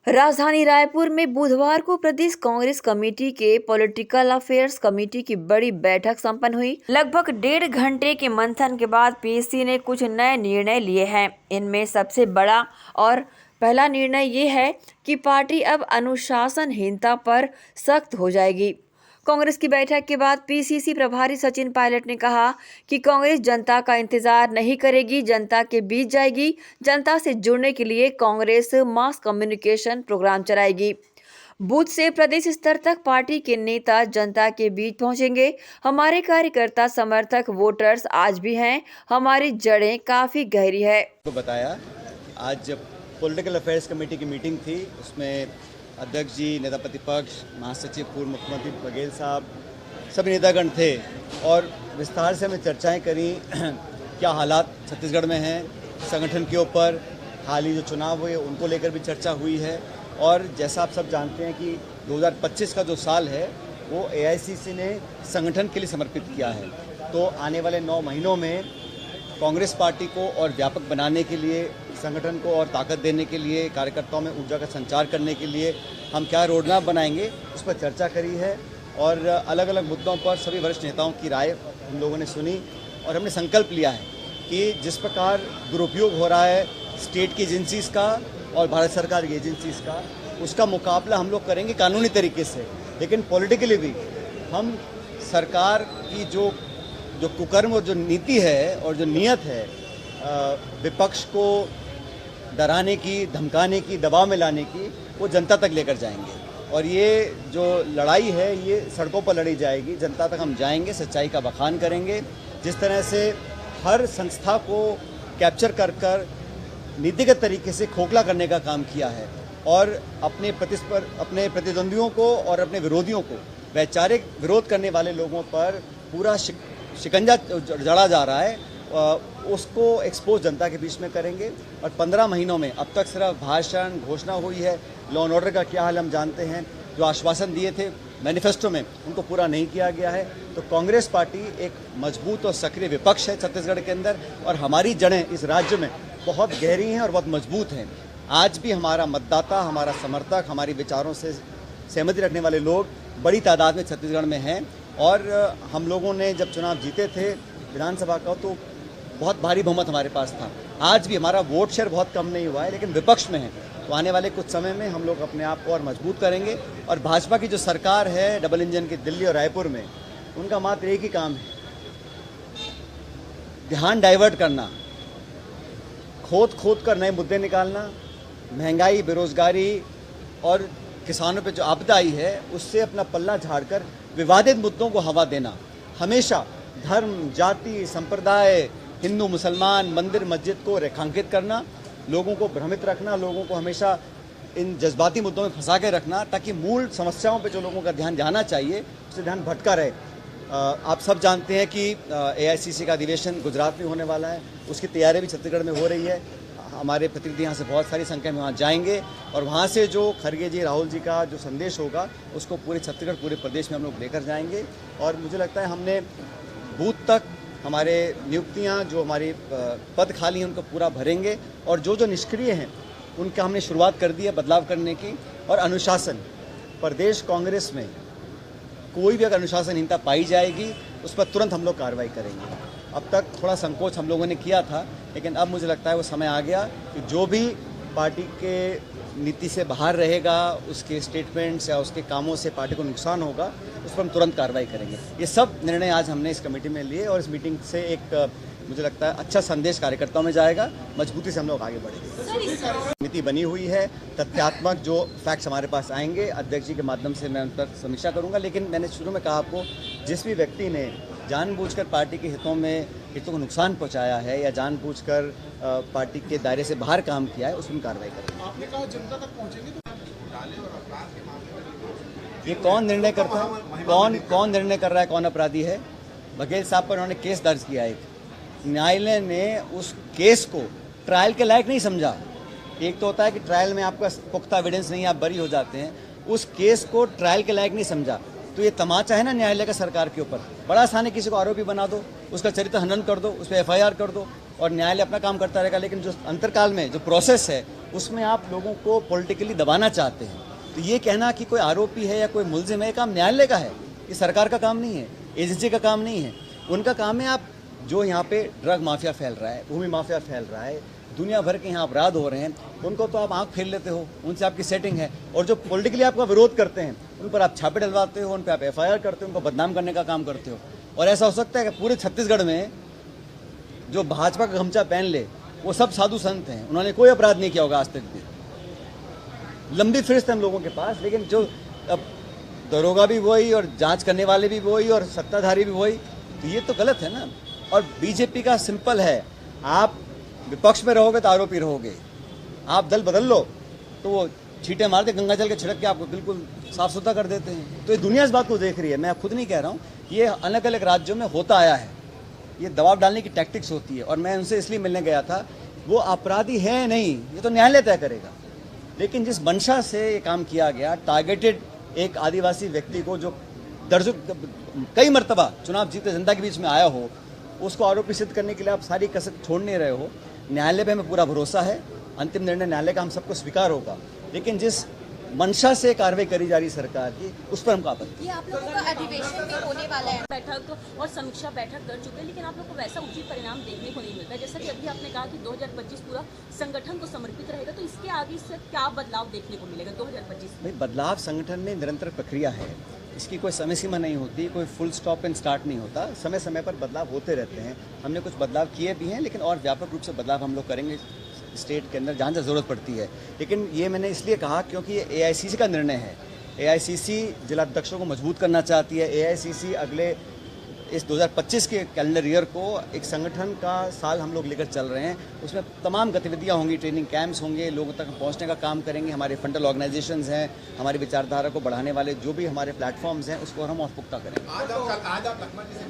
राजधानी रायपुर में बुधवार को प्रदेश कांग्रेस कमेटी के पॉलिटिकल अफेयर्स कमेटी की बड़ी बैठक संपन्न हुई। लगभग 1.5 घंटे के मंथन के बाद पीएससी ने कुछ नए निर्णय लिए हैं। इनमें सबसे बड़ा और पहला निर्णय ये है कि पार्टी अब अनुशासनहीनता पर सख्त हो जाएगी। कांग्रेस की बैठक के बाद पीसीसी प्रभारी सचिन पायलट ने कहा कि कांग्रेस जनता का इंतजार नहीं करेगी, जनता के बीच जाएगी। जनता से जुड़ने के लिए कांग्रेस मास कम्युनिकेशन प्रोग्राम चलाएगी। बूथ से प्रदेश स्तर तक पार्टी के नेता जनता के बीच पहुंचेंगे। हमारे कार्यकर्ता, समर्थक, वोटर्स आज भी हैं। हमारी जड़ें काफी गहरी है। तो बताया आज पॉलिटिकल अफेयर्स कमेटी की मीटिंग थी, उसमें अध्यक्ष जी, नेता प्रतिपक्ष, महासचिव, पूर्व मुख्यमंत्री बघेल साहब, सभी नेतागण थे और विस्तार से हमें चर्चाएं करी क्या हालात छत्तीसगढ़ में हैं, संगठन के ऊपर, हाल ही जो चुनाव हुए उनको लेकर भी चर्चा हुई है। और जैसा आप सब जानते हैं कि 2025 का जो साल है वो एआईसीसी ने संगठन के लिए समर्पित किया है। तो आने वाले 9 महीनों में कांग्रेस पार्टी को और व्यापक बनाने के लिए, संगठन को और ताकत देने के लिए, कार्यकर्ताओं में ऊर्जा का संचार करने के लिए हम क्या रोड मैप बनाएंगे, उस पर चर्चा करी है। और अलग अलग मुद्दों पर सभी वरिष्ठ नेताओं की राय हम लोगों ने सुनी और हमने संकल्प लिया है कि जिस प्रकार दुरुपयोग हो रहा है स्टेट की एजेंसीज का और भारत सरकार की एजेंसीज का, उसका मुकाबला हम लोग करेंगे कानूनी तरीके से, लेकिन पॉलिटिकली भी हम सरकार की जो कुकर्म और जो नीति है और जो नीयत है विपक्ष को डराने की, धमकाने की, दबाव में लाने की, वो जनता तक लेकर जाएंगे। और ये जो लड़ाई है ये सड़कों पर लड़ी जाएगी, जनता तक हम जाएंगे, सच्चाई का बखान करेंगे। जिस तरह से हर संस्था को कैप्चर कर नीतिगत तरीके से खोखला करने का काम किया है और अपने प्रतिद्वंदियों को और अपने विरोधियों को, वैचारिक विरोध करने वाले लोगों पर पूरा शिकंजा जड़ा जा रहा है, उसको एक्सपोज जनता के बीच में करेंगे। और 15 महीनों में अब तक सिर्फ भाषण, घोषणा हुई है। लॉ एंड ऑर्डर का क्या हाल हम जानते हैं। जो आश्वासन दिए थे मैनिफेस्टो में उनको पूरा नहीं किया गया है। तो कांग्रेस पार्टी एक मजबूत और सक्रिय विपक्ष है छत्तीसगढ़ के अंदर और हमारी जड़ें इस राज्य में बहुत गहरी हैं और बहुत मजबूत हैं। आज भी हमारा मतदाता, हमारा समर्थक, हमारी विचारों से सहमति रखने वाले लोग बड़ी तादाद में छत्तीसगढ़ में हैं। और हम लोगों ने जब चुनाव जीते थे विधानसभा का तो बहुत भारी बहुमत हमारे पास था। आज भी हमारा वोट शेयर बहुत कम नहीं हुआ है, लेकिन विपक्ष में है। तो आने वाले कुछ समय में हम लोग अपने आप को और मजबूत करेंगे। और भाजपा की जो सरकार है डबल इंजन की दिल्ली और रायपुर में, उनका मात्र एक ही काम है, ध्यान डाइवर्ट करना, खोद कर नए मुद्दे निकालना, महंगाई, बेरोजगारी और किसानों पे जो आपदा आई है उससे अपना पल्ला झाड़कर विवादित मुद्दों को हवा देना। हमेशा धर्म, जाति, संप्रदाय, हिंदू, मुसलमान, मंदिर, मस्जिद को रेखांकित करना, लोगों को भ्रमित रखना, लोगों को हमेशा इन जज्बाती मुद्दों में फंसा के रखना, ताकि मूल समस्याओं पे जो लोगों का ध्यान जाना चाहिए उससे ध्यान भटका रहे। आप सब जानते हैं कि एआईसीसी का अधिवेशन गुजरात में होने वाला है, उसकी तैयारी भी छत्तीसगढ़ में हो रही है। हमारे प्रतिनिधि यहाँ से बहुत सारी संख्या में वहाँ जाएंगे और वहाँ से जो खड़गे जी, राहुल जी का जो संदेश होगा उसको पूरे छत्तीसगढ़, पूरे प्रदेश में हम लोग लेकर जाएंगे। और मुझे लगता है हमने बूथ तक हमारे नियुक्तियाँ, जो हमारी पद खाली हैं उनको पूरा भरेंगे और जो निष्क्रिय हैं उनका हमने शुरुआत कर दी है बदलाव करने की। और अनुशासन, प्रदेश कांग्रेस में कोई भी अगर अनुशासनहीनता पाई जाएगी उस पर तुरंत हम लोग कार्रवाई करेंगे। अब तक थोड़ा संकोच हम लोगों ने किया था, लेकिन अब मुझे लगता है वो समय आ गया कि जो भी पार्टी के नीति से बाहर रहेगा, उसके स्टेटमेंट्स या उसके कामों से पार्टी को नुकसान होगा, उस पर हम तुरंत कार्रवाई करेंगे। ये सब निर्णय आज हमने इस कमेटी में लिए और इस मीटिंग से एक मुझे लगता है अच्छा संदेश कार्यकर्ताओं में जाएगा। मजबूती से हम लोग आगे बढ़ेंगे। समिति बनी हुई है, तथ्यात्मक जो फैक्ट्स हमारे पास आएंगे अध्यक्ष जी के माध्यम से मैं उन पर समीक्षा करूंगा। लेकिन मैंने शुरू में कहा आपको, जिस भी व्यक्ति ने जानबूझकर पार्टी के हितों को नुकसान पहुंचाया है या जानबूझकर पार्टी के दायरे से बाहर काम किया है, उसमें कार्रवाई करेंगे। आपने कहा जनता तक पहुंचेंगे तो ये कौन निर्णय करता है, कौन निर्णय कर रहा है कौन अपराधी है? बघेल साहब पर उन्होंने केस दर्ज किया है। न्यायालय ने उस केस को ट्रायल के लायक नहीं समझा। एक तो होता है कि ट्रायल में आपका पुख्ता एविडेंस नहीं, आप बरी हो जाते हैं। उस केस को ट्रायल के लायक नहीं समझा। तो ये तमाचा है ना न्यायालय का सरकार के ऊपर। बड़ा आसान है, किसी को आरोपी बना दो, उसका चरित्र हनन कर दो, उस पर एफआईआर कर दो और न्यायालय अपना काम करता रहेगा। लेकिन जो अंतरकाल में जो प्रोसेस है उसमें आप लोगों को पॉलिटिकली दबाना चाहते हैं। तो ये कहना कि कोई आरोपी है या कोई मुलजिम है, ये काम न्यायालय का है, ये सरकार का काम नहीं है, एजेंसी का काम नहीं है। उनका काम है आप जो यहाँ पे ड्रग माफिया फैल रहा है, भूमि माफिया फैल रहा है, दुनिया भर के यहाँ अपराध हो रहे हैं, उनको तो आप आंख फेर लेते हो, उनसे आपकी सेटिंग है। और जो पॉलिटिकली आपका विरोध करते हैं उन पर आप छापे डलवाते हो, उन पर आप FIR करते हो, उनको बदनाम करने का काम करते हो। और ऐसा हो सकता है कि पूरे छत्तीसगढ़ में जो भाजपा का गमछा पहन ले वो सब साधु संत हैं, उन्होंने कोई अपराध नहीं किया होगा आज तक भी। लंबी फहरिस्त है हम लोगों के पास, लेकिन जो अब दरोगा भी वही और जांच करने वाले भी वही और सत्ताधारी भी वही, तो ये तो गलत है ना। और बीजेपी का सिंपल है, आप विपक्ष में रहोगे तो आरोपी रहोगे, आप दल बदल लो तो वो छींटे मार के गंगा जल के छिड़क के आपको बिल्कुल साफ सुथरा कर देते हैं। तो ये दुनिया इस बात को देख रही है, मैं खुद नहीं कह रहा हूँ, ये अलग अलग राज्यों में होता आया है, ये दबाव डालने की टैक्टिक्स होती है। और मैं उनसे इसलिए मिलने गया था, वो अपराधी है नहीं, ये तो न्यायालय तय करेगा। लेकिन जिस मंशा से ये काम किया गया, टारगेटेड एक आदिवासी व्यक्ति को जो दर्जों कई मर्तबा चुनाव जीते जनता के बीच में आया हो, उसको आरोपी सिद्ध करने के लिए आप सारी कसक छोड़ नहीं रहे हो। न्यायालय पे हमें पूरा भरोसा है, अंतिम निर्णय न्यायालय का हम सबको स्वीकार होगा। लेकिन जिस मंशा से कार्रवाई करी जा रही सरकार की, उस पर हमको आपत्ति। ये आप लोगों का अधिवेशन में होने वाला है, बैठक और समीक्षा बैठक कर चुके हैं, लेकिन आप लोग को वैसा उचित परिणाम देखने को नहीं मिलता। जैसा कि अभी आपने कहा कि 2025 पूरा संगठन को समर्पित रहेगा, तो इसके आगे से क्या बदलाव देखने को मिलेगा 2025 में? भाई बदलाव संगठन में निरंतर प्रक्रिया है, इसकी कोई समय सीमा नहीं होती, कोई फुल स्टॉप एंड स्टार्ट नहीं होता, समय समय पर बदलाव होते रहते हैं। हमने कुछ बदलाव किए भी हैं, लेकिन और व्यापक रूप से बदलाव हम लोग करेंगे स्टेट के अंदर जहाँ जहाँ ज़रूरत पड़ती है। लेकिन ये मैंने इसलिए कहा क्योंकि ये AICC का निर्णय है। AICC जिलाध्यक्षों को मजबूत करना चाहती है। AICC अगले इस 2025 के कैलेंडर ईयर को एक संगठन का साल हम लोग लेकर चल रहे हैं। उसमें तमाम गतिविधियां होंगी, ट्रेनिंग कैंप्स होंगे, लोगों तक पहुंचने का काम करेंगे। हमारे फंडल ऑर्गेनाइजेशंस हैं, हमारी विचारधारा को बढ़ाने वाले जो भी हमारे प्लेटफॉर्म्स हैं, उसको हम और पुख्ता करेंगे।